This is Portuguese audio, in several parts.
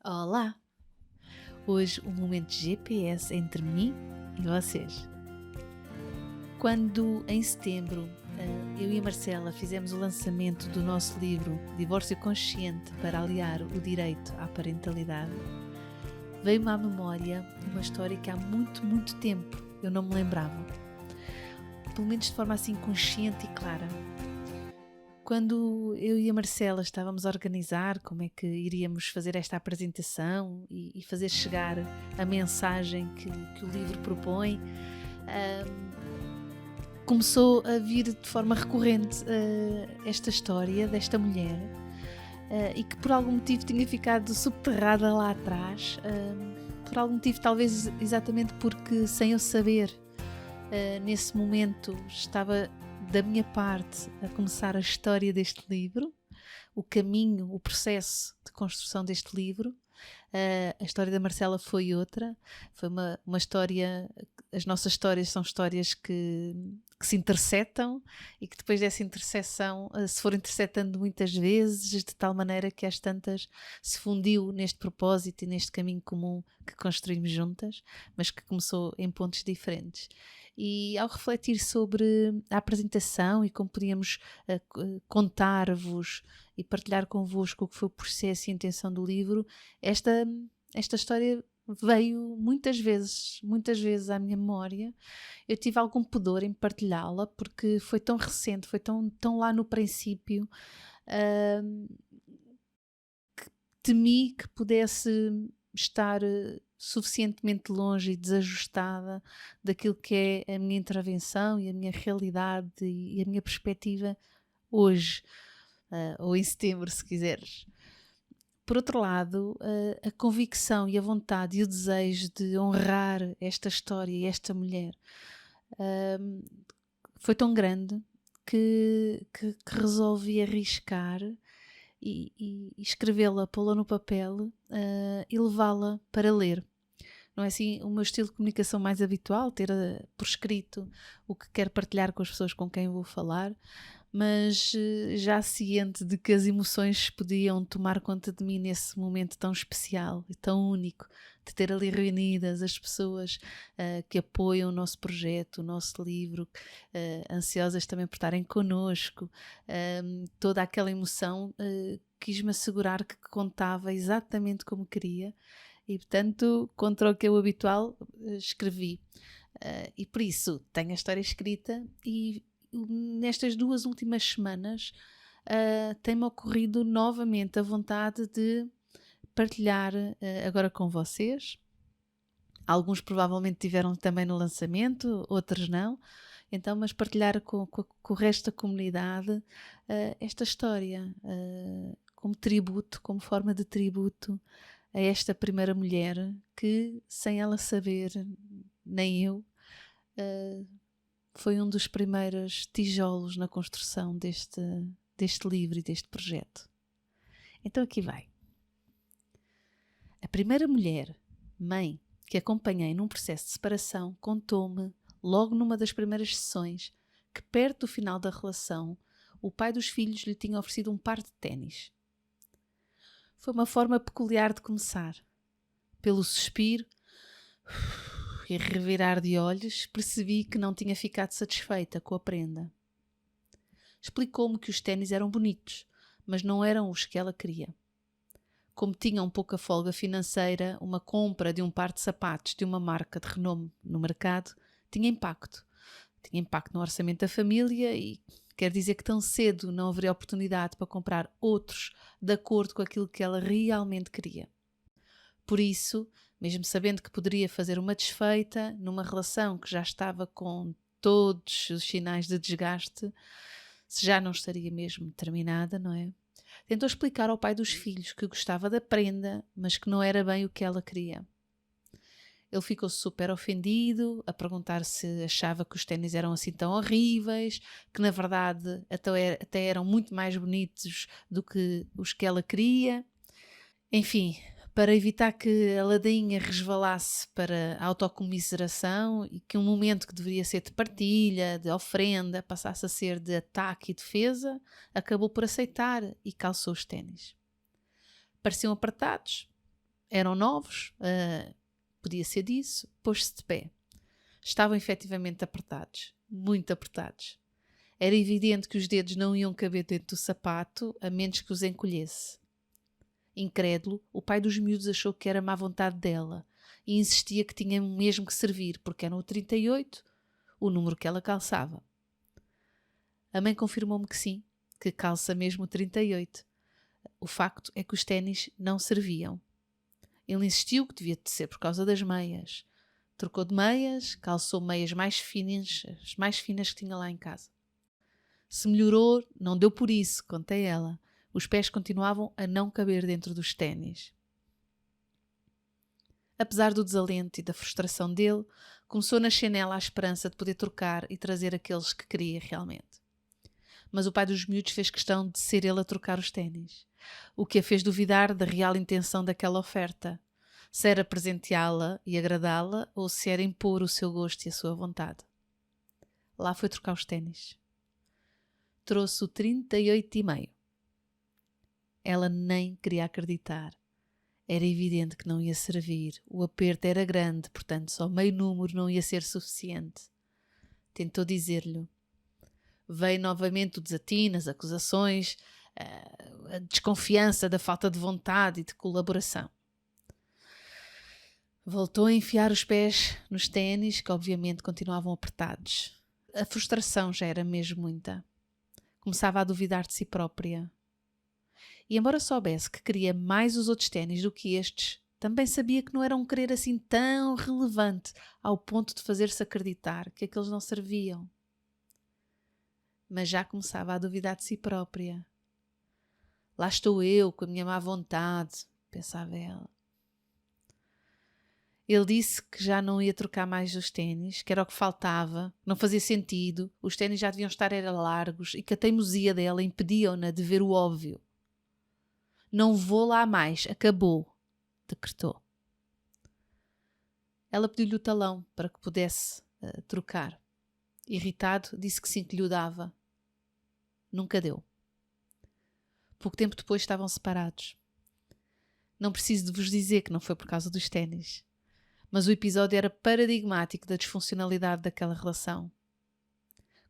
Olá! Hoje um momento GPS entre mim e vocês. Quando em setembro eu e a Marcela fizemos o lançamento do nosso livro Divórcio Consciente para aliar o direito à parentalidade, veio-me à memória uma história que há muito tempo eu não me lembrava, pelo menos de forma assim consciente e clara. Quando eu e a Marcela estávamos a organizar como é que iríamos fazer esta apresentação e fazer chegar a mensagem que o livro propõe, começou a vir de forma recorrente esta história desta mulher e que por algum motivo tinha ficado subterrada lá atrás, por algum motivo talvez exatamente porque sem eu saber, nesse momento estava da minha parte a começar a história deste livro, o caminho, o processo de construção deste livro. A história da Marcela foi outra, foi uma história, as nossas histórias são histórias que se intersetam e que depois dessa interseção se foram intersetando muitas vezes, de tal maneira que às tantas se fundiu neste propósito e neste caminho comum que construímos juntas, mas que começou em pontos diferentes. E ao refletir sobre a apresentação e como podíamos contar-vos e partilhar convosco o que foi o processo e a intenção do livro, esta história veio muitas vezes à minha memória. Eu tive algum pudor em partilhá-la porque foi tão recente, foi tão lá no princípio, que temi que pudesse estar suficientemente longe e desajustada daquilo que é a minha intervenção e a minha realidade e a minha perspectiva hoje, ou em setembro, se quiseres. Por outro lado, a convicção e a vontade e o desejo de honrar esta história e esta mulher foi tão grande que resolvi arriscar e escrevê-la, pô-la no papel e levá-la para ler. Não é assim o meu estilo de comunicação mais habitual, ter por escrito o que quero partilhar com as pessoas com quem vou falar, mas já ciente de que as emoções podiam tomar conta de mim nesse momento tão especial e tão único, de ter ali reunidas as pessoas que apoiam o nosso projeto, o nosso livro, ansiosas também por estarem connosco, toda aquela emoção, quis-me assegurar que contava exatamente como queria. E portanto, contra o que é o habitual, escrevi. E por isso, tenho a história escrita e nestas 2 últimas semanas tem-me ocorrido novamente a vontade de partilhar agora com vocês. Alguns provavelmente tiveram também no lançamento, outros não. Então, mas partilhar com o resto da comunidade esta história como tributo, como forma de tributo a esta primeira mulher que, sem ela saber, nem eu, foi um dos primeiros tijolos na construção deste livro e deste projeto. Então aqui vai. A primeira mulher, mãe, que acompanhei num processo de separação, contou-me, logo numa das primeiras sessões, que perto do final da relação, o pai dos filhos lhe tinha oferecido um par de ténis. Foi uma forma peculiar de começar. Pelo suspiro e revirar de olhos, percebi que não tinha ficado satisfeita com a prenda. Explicou-me que os ténis eram bonitos, mas não eram os que ela queria. Como tinham pouca folga financeira, uma compra de um par de sapatos de uma marca de renome no mercado tinha impacto. Tinha impacto no orçamento da família e quer dizer que tão cedo não haveria oportunidade para comprar outros de acordo com aquilo que ela realmente queria. Por isso, mesmo sabendo que poderia fazer uma desfeita numa relação que já estava com todos os sinais de desgaste, se já não estaria mesmo terminada, não é? Tentou explicar ao pai dos filhos que gostava da prenda, mas que não era bem o que ela queria. Ele ficou super ofendido, a perguntar se achava que os ténis eram assim tão horríveis, que na verdade até eram muito mais bonitos do que os que ela queria. Enfim, para evitar que a ladainha resvalasse para a autocomiseração e que um momento que deveria ser de partilha, de ofrenda, passasse a ser de ataque e defesa, acabou por aceitar e calçou os ténis. Pareciam apertados, Eram novos, podia ser disso, pôs-se de pé. Estavam efetivamente apertados, muito apertados. Era evidente que os dedos não iam caber dentro do sapato, a menos que os encolhesse. Incrédulo, o pai dos miúdos achou que era má vontade dela e insistia que tinha mesmo que servir, porque era o 38, o número que ela calçava. A mãe confirmou-me que sim, que calça mesmo o 38. O facto é que os ténis não serviam. Ele insistiu que devia de ser por causa das meias. Trocou de meias, calçou meias mais finas, as mais finas que tinha lá em casa. Se melhorou, não deu por isso, contei ela. Os pés continuavam a não caber dentro dos ténis. Apesar do desalento e da frustração dele, começou na chanela a esperança de poder trocar e trazer aqueles que queria realmente. Mas o pai dos miúdos fez questão de ser ele a trocar os ténis, o que a fez duvidar da real intenção daquela oferta, se era presenteá-la e agradá-la ou se era impor o seu gosto e a sua vontade. Lá foi trocar os ténis. Trouxe o 38,5. Ela nem queria acreditar. Era evidente que não ia servir. O aperto era grande, portanto só meio número não ia ser suficiente. Tentou dizer-lhe. Veio novamente o desatino, as acusações, a desconfiança da falta de vontade e de colaboração. Voltou a enfiar os pés nos ténis, que obviamente continuavam apertados. A frustração já era mesmo muita. Começava a duvidar de si própria. E embora soubesse que queria mais os outros ténis do que estes, também sabia que não era um querer assim tão relevante ao ponto de fazer-se acreditar que aqueles não serviam. Mas já começava a duvidar de si própria. Lá estou eu, com a minha má vontade, pensava ela. Ele disse que já não ia trocar mais os ténis, que era o que faltava, não fazia sentido, os ténis já deviam estar largos e que a teimosia dela impediam-na de ver o óbvio. Não vou lá mais, acabou, decretou. Ela pediu-lhe o talão para que pudesse trocar. Irritado, disse que sim, que lhe o dava. Nunca deu. Pouco tempo depois estavam separados. Não preciso de vos dizer que não foi por causa dos ténis, mas o episódio era paradigmático da disfuncionalidade daquela relação.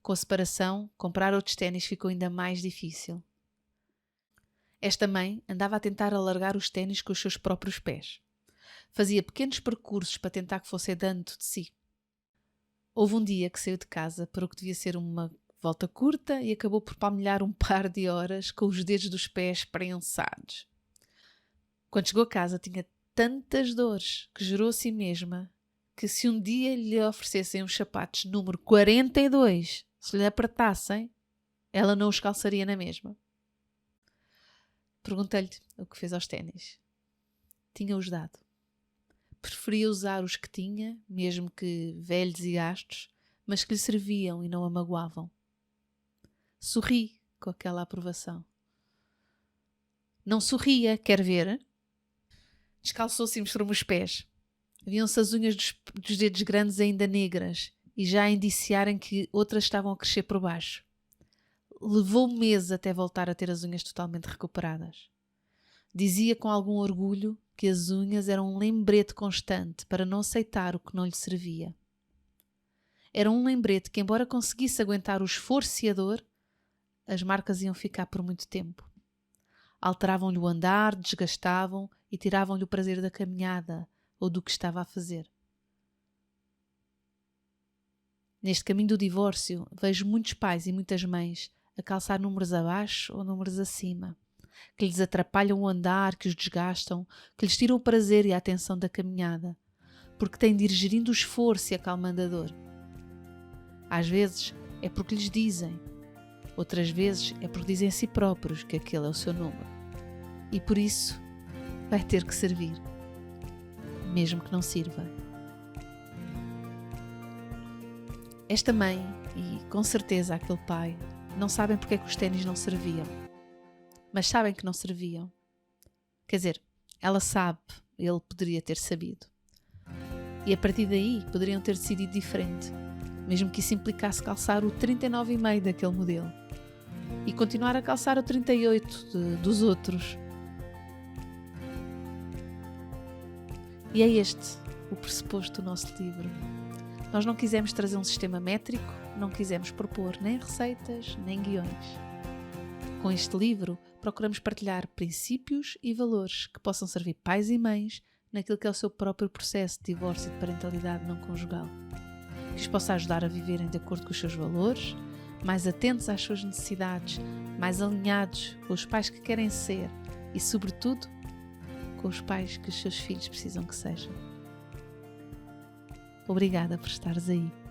Com a separação, comprar outros ténis ficou ainda mais difícil. Esta mãe andava a tentar alargar os ténis com os seus próprios pés. Fazia pequenos percursos para tentar que fosse dando de si. Houve um dia que saiu de casa para o que devia ser uma volta curta e acabou por palmilhar um par de horas com os dedos dos pés prensados. Quando chegou a casa tinha tantas dores que jurou a si mesma que se um dia lhe oferecessem uns sapatos número 42, se lhe apertassem, ela não os calçaria na mesma. Perguntei-lhe o que fez aos ténis. Tinha-os dado. Preferia usar os que tinha, mesmo que velhos e gastos, mas que lhe serviam e não a magoavam. Sorri com aquela aprovação. Não sorria, quer ver? Descalçou-se e mostrou-me os pés. Viam-se as unhas dos dedos grandes ainda negras e já a indiciarem que outras estavam a crescer por baixo. Levou meses até voltar a ter as unhas totalmente recuperadas. Dizia com algum orgulho que as unhas eram um lembrete constante para não aceitar o que não lhe servia. Era um lembrete que, embora conseguisse aguentar o esforço e a dor, as marcas iam ficar por muito tempo. Alteravam-lhe o andar, desgastavam e tiravam-lhe o prazer da caminhada ou do que estava a fazer. Neste caminho do divórcio, vejo muitos pais e muitas mães a calçar números abaixo ou números acima, que lhes atrapalham o andar, que os desgastam, que lhes tiram o prazer e a atenção da caminhada, porque têm de ir gerindo o esforço e acalmando a dor. Às vezes é porque lhes dizem, outras vezes é porque dizem a si próprios que aquele é o seu número. E por isso vai ter que servir, mesmo que não sirva. Esta mãe, e com certeza aquele pai, não sabem porque é que os ténis não serviam. Mas sabem que não serviam. Quer dizer, ela sabe, ele poderia ter sabido. E a partir daí poderiam ter decidido diferente, mesmo que isso implicasse calçar o 39,5 daquele modelo e continuar a calçar o 38 dos outros. E é este o pressuposto do nosso livro. Nós não quisemos trazer um sistema métrico, não quisemos propor nem receitas, nem guiões. Com este livro, procuramos partilhar princípios e valores que possam servir pais e mães naquilo que é o seu próprio processo de divórcio e de parentalidade não conjugal. Que os possa ajudar a viverem de acordo com os seus valores, mais atentos às suas necessidades, mais alinhados com os pais que querem ser e, sobretudo, com os pais que os seus filhos precisam que sejam. Obrigada por estares aí.